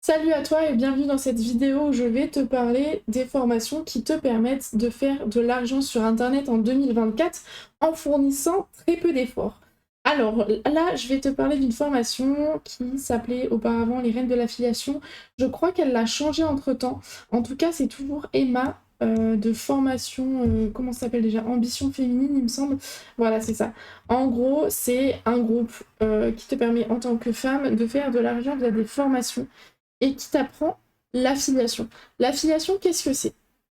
Salut à toi et bienvenue dans cette vidéo où je vais te parler des formations qui te permettent de faire de l'argent sur internet en 2024 en fournissant très peu d'efforts. Alors là, je vais te parler d'une formation qui s'appelait auparavant les Reines de l'affiliation. Je crois qu'elle l'a changé entre-temps. En tout cas, c'est toujours Emma de formation, comment ça s'appelle déjà? Ambition féminine, il me semble. Voilà, c'est ça. En gros, c'est un groupe qui te permet en tant que femme de faire de l'argent via des formations et qui t'apprend l'affiliation. L'affiliation, qu'est-ce que c'est?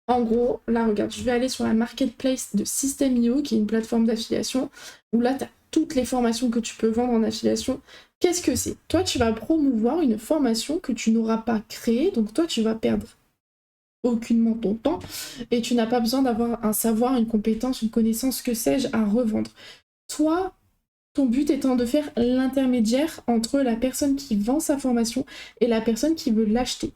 En gros, là, regarde, je vais aller sur la marketplace de System.io, qui est une plateforme d'affiliation, où là, tu as toutes les formations que tu peux vendre en affiliation. Qu'est-ce que c'est? Toi, tu vas promouvoir une formation que tu n'auras pas créée, donc toi, tu vas perdre aucunement ton temps, et tu n'as pas besoin d'avoir un savoir, une compétence, une connaissance, que sais-je, à revendre. Toi, ton but étant de faire l'intermédiaire entre la personne qui vend sa formation et la personne qui veut l'acheter.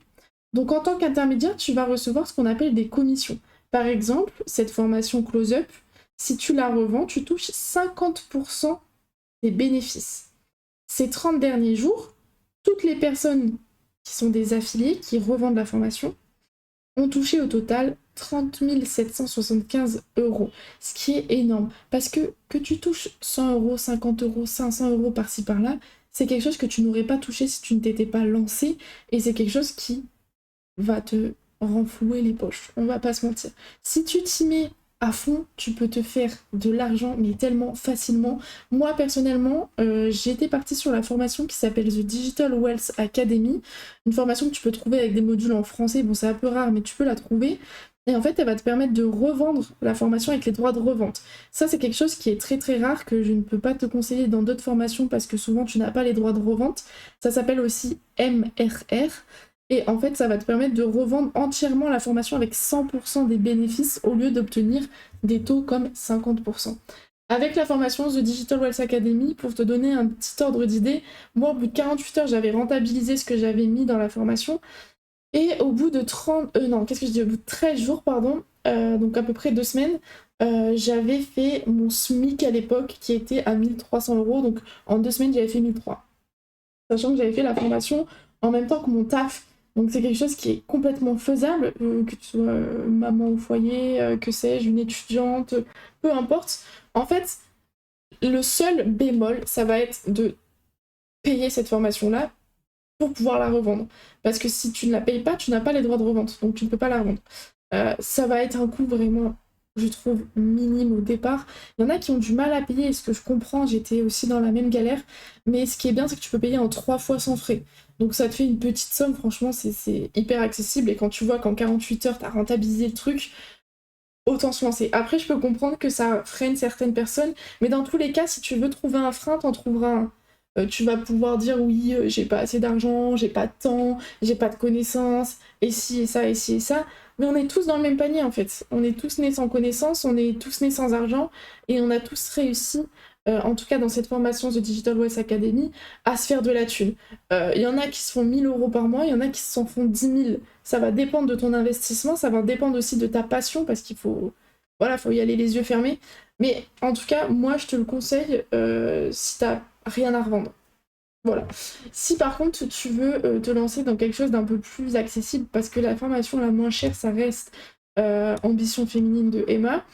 Donc en tant qu'intermédiaire, tu vas recevoir ce qu'on appelle des commissions. Par exemple, cette formation close-up, si tu la revends, tu touches 50% des bénéfices. Ces 30 derniers jours, toutes les personnes qui sont des affiliés, qui revendent la formation, ont touché au total 30 775 euros, ce qui est énorme. Parce que tu touches 100 euros, 50 euros, 500 euros par-ci par-là, c'est quelque chose que tu n'aurais pas touché si tu ne t'étais pas lancé, et c'est quelque chose qui va te renflouer les poches, on va pas se mentir. Si tu t'y mets à fond, tu peux te faire de l'argent, mais tellement facilement. Moi, personnellement, j'étais partie sur la formation qui s'appelle The Digital Wealth Academy, une formation que tu peux trouver avec des modules en français, bon c'est un peu rare, mais tu peux la trouver. Et en fait, elle va te permettre de revendre la formation avec les droits de revente. Ça, c'est quelque chose qui est très très rare, que je ne peux pas te conseiller dans d'autres formations parce que souvent tu n'as pas les droits de revente. Ça s'appelle aussi MRR. Et en fait, ça va te permettre de revendre entièrement la formation avec 100% des bénéfices au lieu d'obtenir des taux comme 50%. Avec la formation The Digital Wealth Academy, pour te donner un petit ordre d'idée, moi, au bout de 48 heures, j'avais rentabilisé ce que j'avais mis dans la formation. Et au bout de 30... non, qu'est-ce que je dis? Au bout de 13 jours, pardon, donc à peu près 2 semaines, j'avais fait mon SMIC à l'époque, qui était à 1300 euros. Donc en 2 semaines, j'avais fait 1300. Sachant que j'avais fait la formation en même temps que mon taf. Donc c'est quelque chose qui est complètement faisable, que tu sois maman au foyer, que sais-je, une étudiante, peu importe. En fait, le seul bémol, ça va être de payer cette formation-là pour pouvoir la revendre. Parce que si tu ne la payes pas, tu n'as pas les droits de revente, donc tu ne peux pas la revendre. Ça va être un coût vraiment, je trouve, minime au départ. Il y en a qui ont du mal à payer, et ce que je comprends, j'étais aussi dans la même galère, mais ce qui est bien, c'est que tu peux payer en 3 fois sans frais. Donc ça te fait une petite somme, franchement, c'est hyper accessible, et quand tu vois qu'en 48 heures, tu as rentabilisé le truc, autant se lancer. Après, je peux comprendre que ça freine certaines personnes, mais dans tous les cas, si tu veux trouver un frein, t'en trouveras un. Tu vas pouvoir dire oui, j'ai pas assez d'argent, j'ai pas de temps, j'ai pas de connaissances, et ci et ça, et ci et ça. Mais on est tous dans le même panier en fait. On est tous nés sans connaissances, on est tous nés sans argent, et on a tous réussi, en tout cas dans cette formation The Digital Wealth Academy, à se faire de la thune. Il y en a qui se font 1000 euros par mois, il y en a qui s'en font 10 000. Ça va dépendre de ton investissement, ça va dépendre aussi de ta passion, parce qu'il faut, voilà, faut y aller les yeux fermés. Mais en tout cas, moi, je te le conseille si t'as rien à revendre. Voilà. Si par contre tu veux te lancer dans quelque chose d'un peu plus accessible, parce que la formation la moins chère, ça reste Ambition féminine de Emma.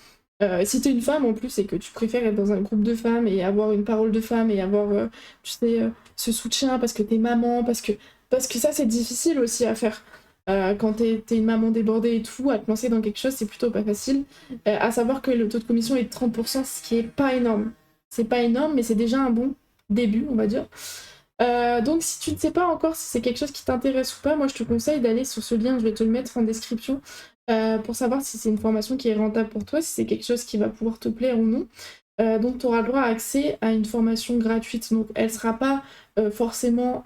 Si t'es une femme en plus et que tu préfères être dans un groupe de femmes et avoir une parole de femme et avoir, tu sais, ce soutien parce que t'es maman, parce que ça c'est difficile aussi à faire. Quand t'es une maman débordée et tout, à te lancer dans quelque chose, c'est plutôt pas facile. À savoir que le taux de commission est de 30%, ce qui est pas énorme. C'est pas énorme, mais c'est déjà un bon début, on va dire. Donc si tu ne sais pas encore si c'est quelque chose qui t'intéresse ou pas, moi je te conseille d'aller sur ce lien, je vais te le mettre en description, pour savoir si c'est une formation qui est rentable pour toi, si c'est quelque chose qui va pouvoir te plaire ou non. Donc tu auras le droit à accès à une formation gratuite, donc elle sera pas forcément,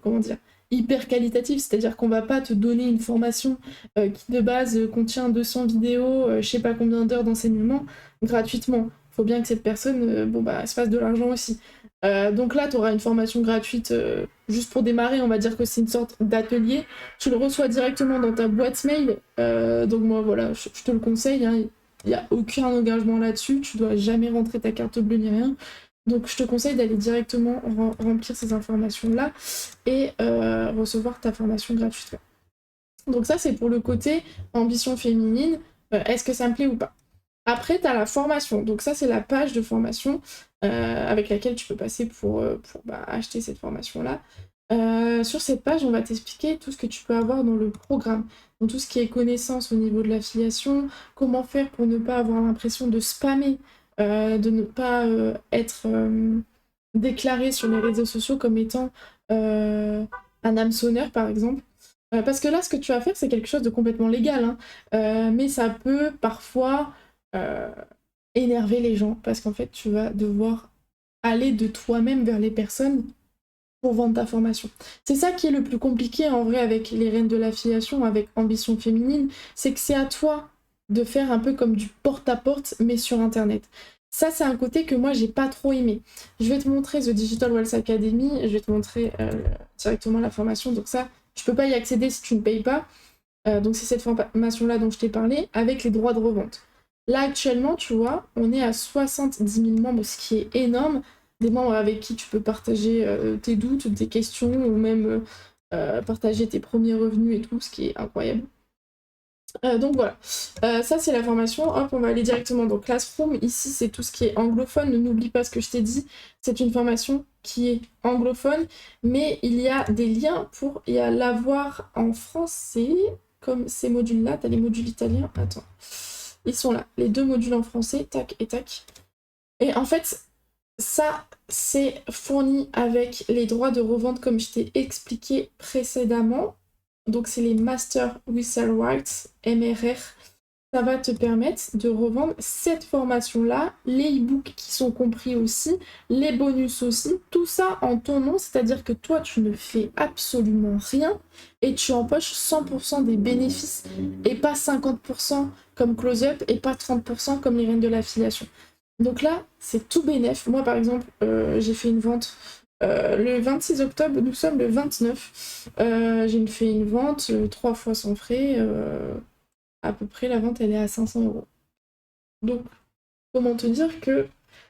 comment dire, hyper qualitative, c'est-à-dire qu'on va pas te donner une formation qui de base contient 200 vidéos, je sais pas combien d'heures d'enseignement, gratuitement. Faut bien que cette personne, bon bah, se fasse de l'argent aussi. Donc là, tu auras une formation gratuite juste pour démarrer, on va dire que c'est une sorte d'atelier. Tu le reçois directement dans ta boîte mail. Donc moi, voilà, je te le conseille, hein. Il n'y a aucun engagement là-dessus, tu dois jamais rentrer ta carte bleue ni rien. Donc je te conseille d'aller directement remplir ces informations-là et recevoir ta formation gratuitement. Donc ça, c'est pour le côté ambition féminine. Est-ce que ça me plaît ou pas? Après, tu as la formation. Donc ça, c'est la page de formation avec laquelle tu peux passer pour acheter cette formation-là. Sur cette page, on va t'expliquer tout ce que tu peux avoir dans le programme. Donc tout ce qui est connaissance au niveau de l'affiliation, comment faire pour ne pas avoir l'impression de spammer, de ne pas être déclaré sur les réseaux sociaux comme étant un hameçonneur, par exemple. Parce que là, ce que tu vas faire, c'est quelque chose de complètement légal, hein. Mais ça peut parfois énerver les gens, parce qu'en fait, tu vas devoir aller de toi-même vers les personnes pour vendre ta formation. C'est ça qui est le plus compliqué, en vrai, avec les reines de l'affiliation, avec Ambition Féminine, c'est que c'est à toi de faire un peu comme du porte-à-porte, mais sur Internet. Ça, c'est un côté que moi, j'ai pas trop aimé. Je vais te montrer The Digital Wealth Academy, je vais te montrer directement la formation, donc ça, tu peux pas y accéder si tu ne payes pas. Donc c'est cette formation-là dont je t'ai parlé, avec les droits de revente. Là, actuellement, tu vois, on est à 70 000 membres, ce qui est énorme. Des membres avec qui tu peux partager tes doutes, tes questions, ou même partager tes premiers revenus et tout, ce qui est incroyable. Donc voilà, ça c'est la formation. Hop, on va aller directement dans Classroom. Ici, c'est tout ce qui est anglophone. N'oublie pas ce que je t'ai dit, c'est une formation qui est anglophone, mais il y a des liens pour l'avoir en français, comme ces modules-là. T'as les modules italiens, attends, ils sont là, les 2 modules en français, tac et tac. Et en fait, ça, c'est fourni avec les droits de revente, comme je t'ai expliqué précédemment. Donc, c'est les Master Resale Rights, MRR. Ça va te permettre de revendre cette formation-là, les e-books qui sont compris aussi, les bonus aussi, tout ça en ton nom, c'est-à-dire que toi, tu ne fais absolument rien et tu empoches 100% des bénéfices et pas 50% comme Close-Up et pas 30% comme les reines de l'affiliation. Donc là, c'est tout bénef. Moi, par exemple, j'ai fait une vente le 26 octobre, nous sommes le 29. J'ai fait une vente 3 fois sans frais. À peu près, la vente, elle est à 500 €. Donc, comment te dire que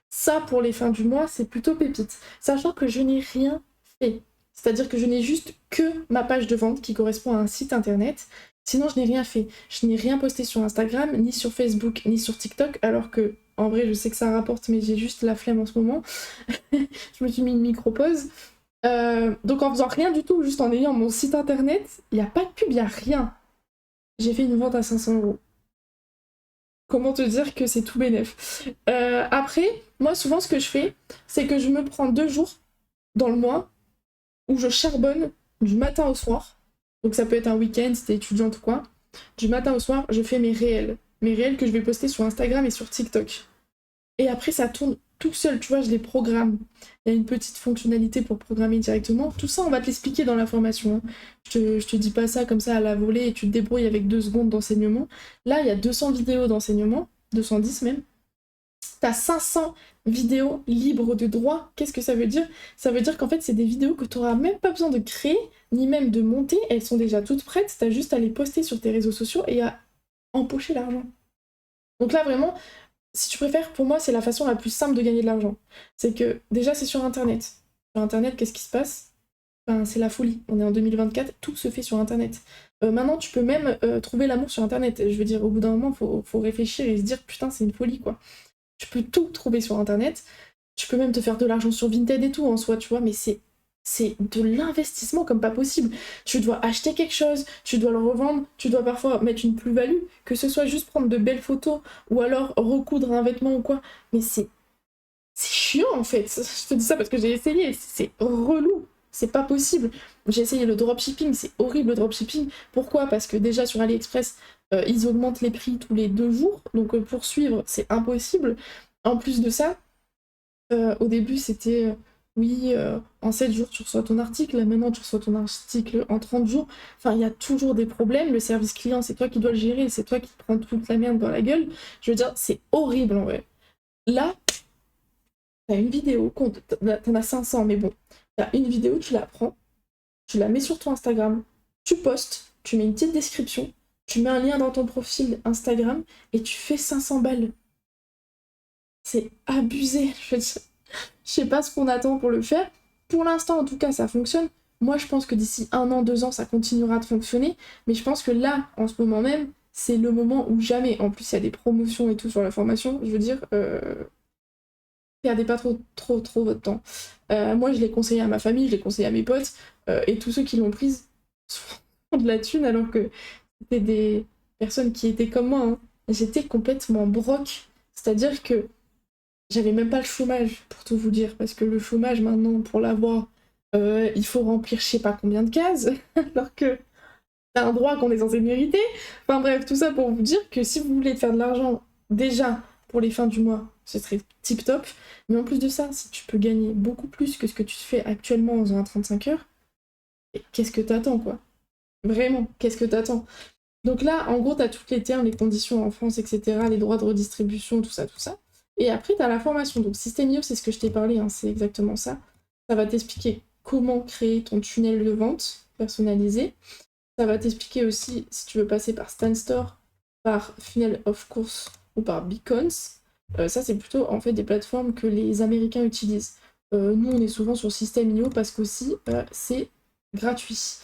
ça, pour les fins du mois, c'est plutôt pépite. Sachant que je n'ai rien fait. C'est-à-dire que je n'ai juste que ma page de vente qui correspond à un site internet. Sinon, je n'ai rien fait. Je n'ai rien posté sur Instagram, ni sur Facebook, ni sur TikTok, alors que, en vrai, je sais que ça rapporte, mais j'ai juste la flemme en ce moment. Je me suis mis une micro-pause. Donc en faisant rien du tout, juste en ayant mon site internet, il n'y a pas de pub, il n'y a rien. J'ai fait une vente à 500 €. Comment te dire que c'est tout bénef. Après, moi souvent ce que je fais, c'est que je me prends 2 jours dans le mois où je charbonne du matin au soir. Donc ça peut être un week-end si t'es étudiante ou quoi. Du matin au soir, je fais mes réels. Mes réels que je vais poster sur Instagram et sur TikTok. Et après, ça tourne tout seul, tu vois, je les programme. Il y a une petite fonctionnalité pour programmer directement. Tout ça, on va te l'expliquer dans la formation, hein. Je te dis pas ça comme ça à la volée et tu te débrouilles avec 2 secondes d'enseignement. Là, il y a 200 vidéos d'enseignement, 210 même. T'as 500 vidéos libres de droit. Qu'est-ce que ça veut dire? Ça veut dire qu'en fait, c'est des vidéos que tu n'auras même pas besoin de créer, ni même de monter. Elles sont déjà toutes prêtes. T'as juste à les poster sur tes réseaux sociaux et à empocher l'argent. Donc là, vraiment, si tu préfères, pour moi, c'est la façon la plus simple de gagner de l'argent. C'est que, déjà, c'est sur Internet. Sur Internet, qu'est-ce qui se passe? Enfin, c'est la folie. On est en 2024, tout se fait sur Internet. Maintenant, tu peux même trouver l'amour sur Internet. Je veux dire, au bout d'un moment, faut réfléchir et se dire, putain, c'est une folie, quoi. Tu peux tout trouver sur Internet. Tu peux même te faire de l'argent sur Vinted et tout, en soi, tu vois, mais c'est de l'investissement comme pas possible. Tu dois acheter quelque chose, tu dois le revendre, tu dois parfois mettre une plus-value, que ce soit juste prendre de belles photos ou alors recoudre un vêtement ou quoi. Mais c'est chiant en fait. Je te dis ça parce que j'ai essayé, c'est relou. C'est pas possible. J'ai essayé le dropshipping, c'est horrible le dropshipping. Pourquoi? Parce que déjà sur AliExpress, ils augmentent les prix tous les 2 jours, donc pour suivre, c'est impossible. En plus de ça, au début c'était oui, en 7 jours tu reçois ton article, là maintenant tu reçois ton article en 30 jours. Enfin, il y a toujours des problèmes. Le service client, c'est toi qui dois le gérer, c'est toi qui te prends toute la merde dans la gueule. Je veux dire, c'est horrible en vrai. Là, t'as une vidéo, t'en as 500, mais bon, t'as une vidéo, tu la prends, tu la mets sur ton Instagram, tu postes, tu mets une petite description, tu mets un lien dans ton profil Instagram et tu fais 500 balles. C'est abusé, je veux dire. Je sais pas ce qu'on attend pour le faire. Pour l'instant, en tout cas, ça fonctionne. Moi, je pense que d'ici 1 an, 2 ans, ça continuera de fonctionner. Mais je pense que là, en ce moment même, c'est le moment où jamais. En plus, il y a des promotions et tout sur la formation. Je veux dire, perdez pas trop votre temps. Moi, je l'ai conseillé à ma famille, je l'ai conseillé à mes potes, et tous ceux qui l'ont prise font de la thune, alors que c'était des personnes qui étaient comme moi. Hein. J'étais complètement broke. C'est-à-dire que j'avais même pas le chômage, pour tout vous dire, parce que le chômage, maintenant, pour l'avoir, il faut remplir je sais pas combien de cases, alors que c'est un droit qu'on est censé mériter. Enfin bref, tout ça pour vous dire que si vous voulez faire de l'argent, déjà, pour les fins du mois, ce serait tip top. Mais en plus de ça, si tu peux gagner beaucoup plus que ce que tu fais actuellement en faisant un 35 heures, qu'est-ce que t'attends, quoi? Vraiment, qu'est-ce que t'attends? Donc là, en gros, t'as tous les termes, les conditions en France, etc., les droits de redistribution, tout ça, tout ça. Et après, t'as la formation. Donc System.io, c'est ce que je t'ai parlé, hein, c'est exactement ça. Ça va t'expliquer comment créer ton tunnel de vente personnalisé. Ça va t'expliquer aussi si tu veux passer par Stanstore, par Funnel of Course ou par Beacons. Ça, c'est plutôt en fait des plateformes que les Américains utilisent. Nous, on est souvent sur System.io parce qu'aussi, c'est gratuit.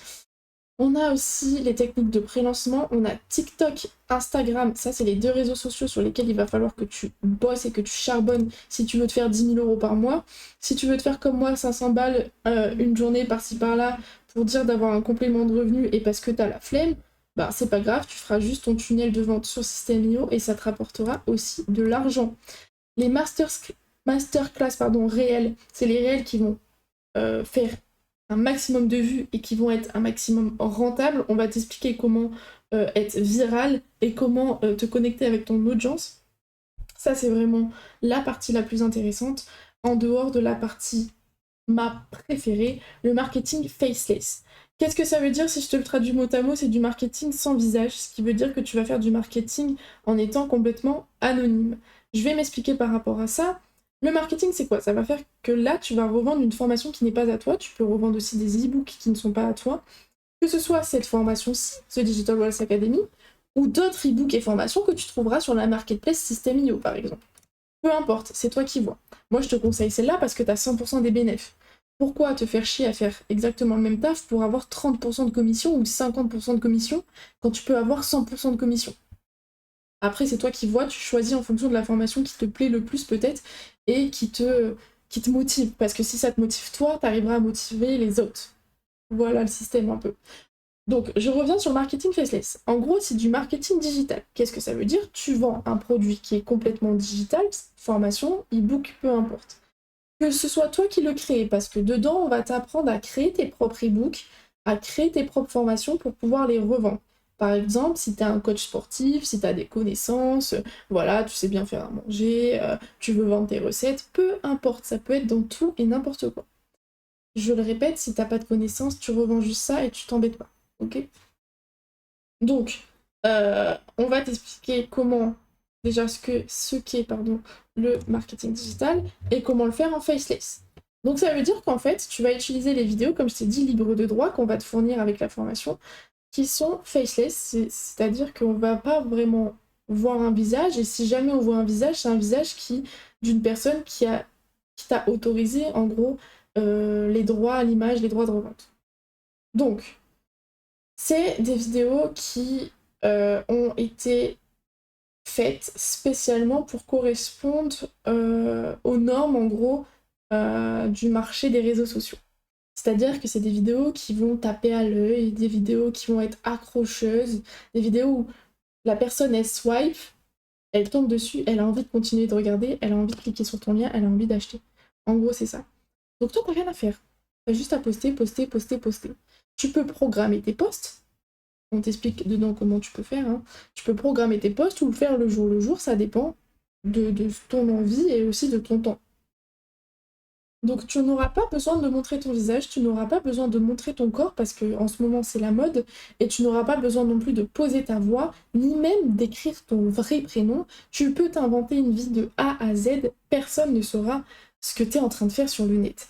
On a aussi les techniques de pré-lancement, on a TikTok, Instagram, ça c'est les 2 réseaux sociaux sur lesquels il va falloir que tu bosses et que tu charbonnes si tu veux te faire 10 000 € par mois. Si tu veux te faire comme moi 500 balles une journée par-ci par-là pour dire d'avoir un complément de revenu et parce que t'as la flemme, bah c'est pas grave, tu feras juste ton tunnel de vente sur System.io et ça te rapportera aussi de l'argent. Les masterclass réels, c'est les réels qui vont faire un maximum de vues et qui vont être un maximum rentables. On va t'expliquer comment être viral et comment te connecter avec ton audience. Ça, c'est vraiment la partie la plus intéressante, en dehors de la partie ma préférée, le marketing faceless. Qu'est-ce que ça veut dire si je te le traduis mot à mot? C'est du marketing sans visage, ce qui veut dire que tu vas faire du marketing en étant complètement anonyme. Je vais m'expliquer par rapport à ça. Le marketing, c'est quoi? Ça va faire que là, tu vas revendre une formation qui n'est pas à toi. Tu peux revendre aussi des e-books qui ne sont pas à toi. Que ce soit cette formation-ci, The Digital Wealth Academy, ou d'autres e-books et formations que tu trouveras sur la marketplace System.io, par exemple. Peu importe, c'est toi qui vois. Moi, je te conseille celle-là parce que tu as 100% des bénéfices. Pourquoi te faire chier à faire exactement le même taf pour avoir 30% de commission ou 50% de commission quand tu peux avoir 100% de commission? Après, c'est toi qui vois, tu choisis en fonction de la formation qui te plaît le plus peut-être et qui te motive. Parce que si ça te motive toi, t'arriveras à motiver les autres. Voilà le système un peu. Donc, je reviens sur le marketing faceless. En gros, c'est du marketing digital. Qu'est-ce que ça veut dire? Tu vends un produit qui est complètement digital, formation, e-book, peu importe. Que ce soit toi qui le crée, parce que dedans, on va t'apprendre à créer tes propres e-books, à créer tes propres formations pour pouvoir les revendre. Par exemple, si tu es un coach sportif, si tu as des connaissances, voilà, tu sais bien faire à manger, tu veux vendre tes recettes, peu importe, ça peut être dans tout et n'importe quoi. Je le répète, si t'as pas de connaissances, tu revends juste ça et tu t'embêtes pas, ok? Donc, on va t'expliquer comment, déjà ce qu'est le marketing digital et comment le faire en faceless. Donc ça veut dire qu'en fait, tu vas utiliser les vidéos, comme je t'ai dit, libres de droit, qu'on va te fournir avec la formation, qui sont faceless, c'est-à-dire qu'on va pas vraiment voir un visage, et si jamais on voit un visage, c'est un visage d'une personne qui t'a autorisé, en gros, les droits à l'image, les droits de revente. Donc, c'est des vidéos qui ont été faites spécialement pour correspondre aux normes, en gros, du marché des réseaux sociaux. C'est-à-dire que c'est des vidéos qui vont taper à l'œil, des vidéos qui vont être accrocheuses, des vidéos où la personne, elle swipe, elle tombe dessus, elle a envie de continuer de regarder, elle a envie de cliquer sur ton lien, elle a envie d'acheter. En gros, c'est ça. Donc toi, t'as rien à faire. T'as juste à poster. Tu peux programmer tes posts. On t'explique dedans comment tu peux faire. Hein. Tu peux programmer tes posts ou le faire le jour. Le jour, ça dépend de ton envie et aussi de ton temps. Donc tu n'auras pas besoin de montrer ton visage, tu n'auras pas besoin de montrer ton corps parce qu'en ce moment c'est la mode, et tu n'auras pas besoin non plus de poser ta voix, ni même d'écrire ton vrai prénom. Tu peux t'inventer une vie de A à Z, personne ne saura ce que tu es en train de faire sur le net.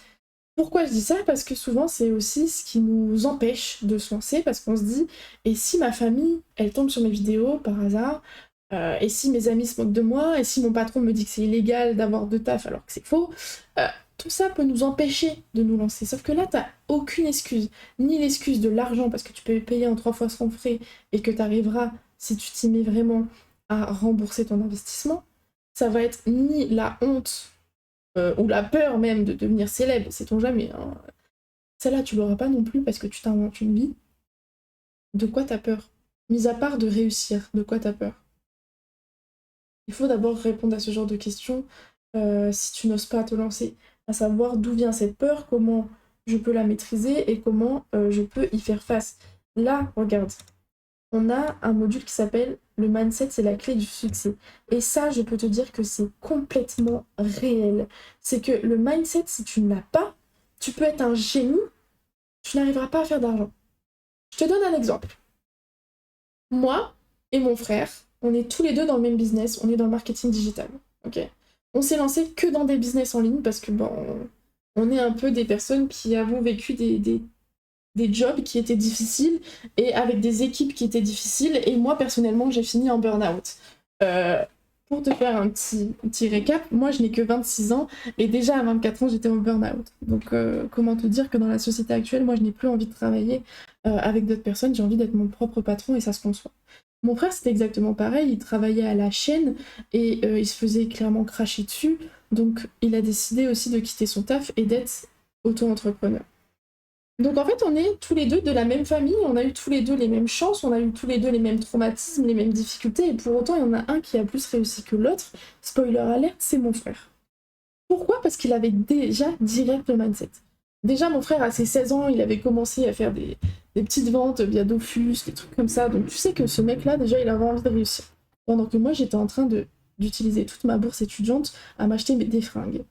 Pourquoi je dis ça? Parce que souvent c'est aussi ce qui nous empêche de se lancer, parce qu'on se dit, et si ma famille, elle tombe sur mes vidéos par hasard, et si mes amis se moquent de moi, et si mon patron me dit que c'est illégal d'avoir 2 tafs alors que c'est faux, tout ça peut nous empêcher de nous lancer. Sauf que là, t'as aucune excuse. Ni l'excuse de l'argent, parce que tu peux payer en 3 fois sans frais et que tu arriveras, si tu t'y mets vraiment, à rembourser ton investissement. Ça va être ni la honte ou la peur même de devenir célèbre, sait-on jamais. Hein. Celle-là, tu l'auras pas non plus parce que tu t'inventes une vie. De quoi t'as peur? Mis à part de réussir, de quoi t'as peur? Il faut d'abord répondre à ce genre de questions si tu n'oses pas te lancer, à savoir d'où vient cette peur, comment je peux la maîtriser et comment je peux y faire face. Là, regarde, on a un module qui s'appelle le mindset, c'est la clé du succès. Et ça, je peux te dire que c'est complètement réel. C'est que le mindset, si tu ne l'as pas, tu peux être un génie, tu n'arriveras pas à faire d'argent. Je te donne un exemple. Moi et mon frère, on est tous les deux dans le même business, on est dans le marketing digital. Ok. On s'est lancé que dans des business en ligne parce que bon, on est un peu des personnes qui avons vécu des jobs qui étaient difficiles et avec des équipes qui étaient difficiles. Et moi, personnellement, j'ai fini en burn-out. Pour te faire un petit récap, moi, je n'ai que 26 ans et déjà à 24 ans, j'étais en burn-out. Donc, comment te dire que dans la société actuelle, moi, je n'ai plus envie de travailler avec d'autres personnes, j'ai envie d'être mon propre patron et ça se conçoit. Mon frère, c'était exactement pareil, il travaillait à la chaîne et il se faisait clairement cracher dessus. Donc, il a décidé aussi de quitter son taf et d'être auto-entrepreneur. Donc en fait, on est tous les deux de la même famille, on a eu tous les deux les mêmes chances, on a eu tous les deux les mêmes traumatismes, les mêmes difficultés, et pour autant, il y en a un qui a plus réussi que l'autre. Spoiler alert, c'est mon frère. Pourquoi? Parce qu'il avait déjà direct le mindset. Déjà, mon frère, à ses 16 ans, il avait commencé à faire des petites ventes via Dofus, des trucs comme ça, donc tu sais que ce mec-là, déjà, il avait envie de réussir. Pendant que moi, j'étais en train d'utiliser toute ma bourse étudiante à m'acheter des fringues.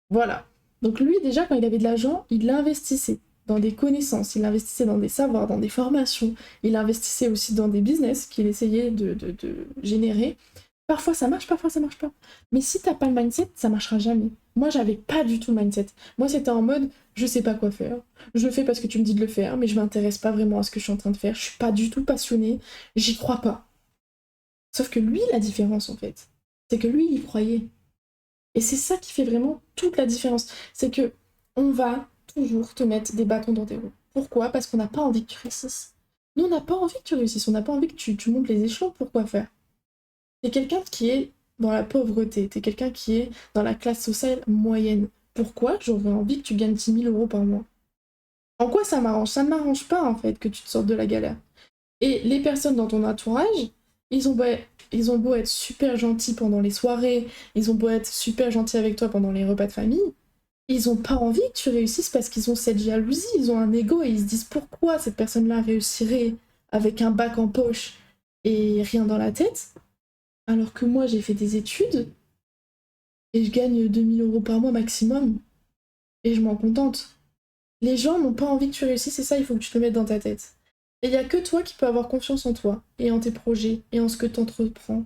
Voilà. Donc lui, déjà, quand il avait de l'argent, il l'investissait dans des connaissances, il investissait dans des savoirs, dans des formations, il investissait aussi dans des business qu'il essayait de générer. Parfois ça marche, parfois ça marche pas. Mais si t'as pas le mindset, ça marchera jamais. Moi, j'avais pas du tout le mindset. Moi, c'était en mode, je sais pas quoi faire. Je le fais parce que tu me dis de le faire, mais je m'intéresse pas vraiment à ce que je suis en train de faire. Je suis pas du tout passionnée, j'y crois pas. Sauf que lui, la différence, en fait, c'est que lui, il y croyait. Et c'est ça qui fait vraiment toute la différence. C'est que on va toujours te mettre des bâtons dans tes roues. Pourquoi? Parce qu'on n'a pas envie que tu réussisses. Nous, on n'a pas envie que tu réussisses, on n'a pas envie que tu montes les échelons. Pourquoi faire? T'es quelqu'un qui est dans la pauvreté, t'es quelqu'un qui est dans la classe sociale moyenne. Pourquoi j'aurais envie que tu gagnes 10 000 euros par mois? En quoi ça m'arrange? Ça ne m'arrange pas, en fait, que tu te sortes de la galère. Et les personnes dans ton entourage, ils ont beau être super gentils pendant les soirées, ils ont beau être super gentils avec toi pendant les repas de famille, ils ont pas envie que tu réussisses parce qu'ils ont cette jalousie, ils ont un ego et ils se disent pourquoi cette personne-là réussirait avec un bac en poche et rien dans la tête, alors que moi j'ai fait des études et je gagne 2 000 euros par mois maximum et je m'en contente. Les gens n'ont pas envie que tu réussisses et ça, il faut que tu te le mettes dans ta tête. Et il n'y a que toi qui peux avoir confiance en toi, et en tes projets, et en ce que tu entreprends.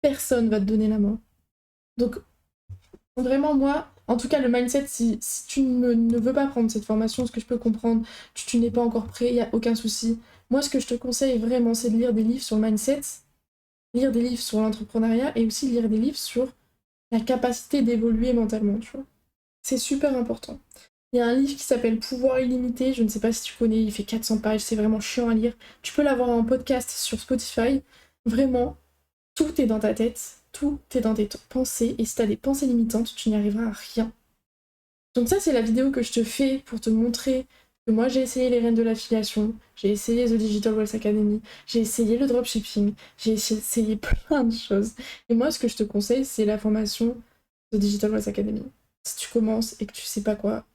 Personne va te donner la main. Donc, vraiment, moi, en tout cas, le mindset, si tu ne veux pas prendre cette formation, ce que je peux comprendre, tu n'es pas encore prêt, il n'y a aucun souci. Moi, ce que je te conseille vraiment, c'est de lire des livres sur le mindset, lire des livres sur l'entrepreneuriat, et aussi lire des livres sur la capacité d'évoluer mentalement, tu vois. C'est super important. Il y a un livre qui s'appelle Pouvoir illimité, je ne sais pas si tu connais, il fait 400 pages, c'est vraiment chiant à lire. Tu peux l'avoir en podcast sur Spotify. Vraiment, tout est dans ta tête, tout est dans tes pensées, et si t'as des pensées limitantes, tu n'y arriveras à rien. Donc ça, c'est la vidéo que je te fais pour te montrer que moi, j'ai essayé les rênes de l'affiliation, j'ai essayé The Digital Wealth Academy, j'ai essayé le dropshipping, j'ai essayé plein de choses. Et moi, ce que je te conseille, c'est la formation The Digital Wealth Academy. Si tu commences et que tu sais pas quoi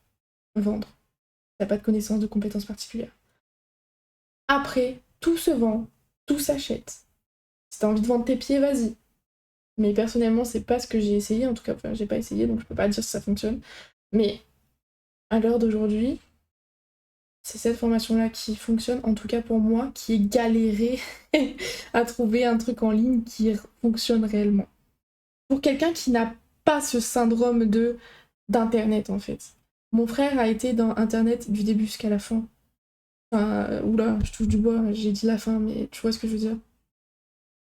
vendre, t'as pas de connaissances, de compétences particulières. Après, tout se vend, tout s'achète. Si t'as envie de vendre tes pieds, vas-y. Mais personnellement, c'est pas ce que j'ai essayé, en tout cas, enfin, j'ai pas essayé, donc je peux pas dire si ça fonctionne. Mais à l'heure d'aujourd'hui, c'est cette formation-là qui fonctionne, en tout cas pour moi, qui est galéré à trouver un truc en ligne qui fonctionne réellement. Pour quelqu'un qui n'a pas ce syndrome d'internet, en fait. Mon frère a été dans internet du début jusqu'à la fin. Enfin, oula, je touche du bois, j'ai dit la fin, mais tu vois ce que je veux dire.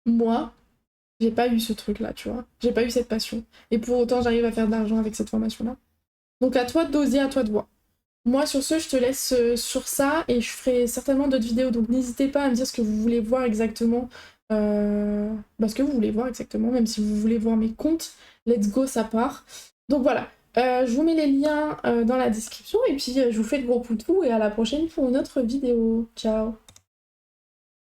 Moi, j'ai pas eu ce truc-là, tu vois. J'ai pas eu cette passion. Et pour autant, j'arrive à faire de l'argent avec cette formation-là. Donc à toi de doser, à toi de voir. Moi sur ce, je te laisse sur ça et je ferai certainement d'autres vidéos. Donc n'hésitez pas à me dire ce que vous voulez voir exactement. Ce que vous voulez voir exactement, même si vous voulez voir mes comptes. Let's go, ça part. Donc voilà. Je vous mets les liens dans la description et puis je vous fais de gros poutous et à la prochaine pour une autre vidéo. Ciao!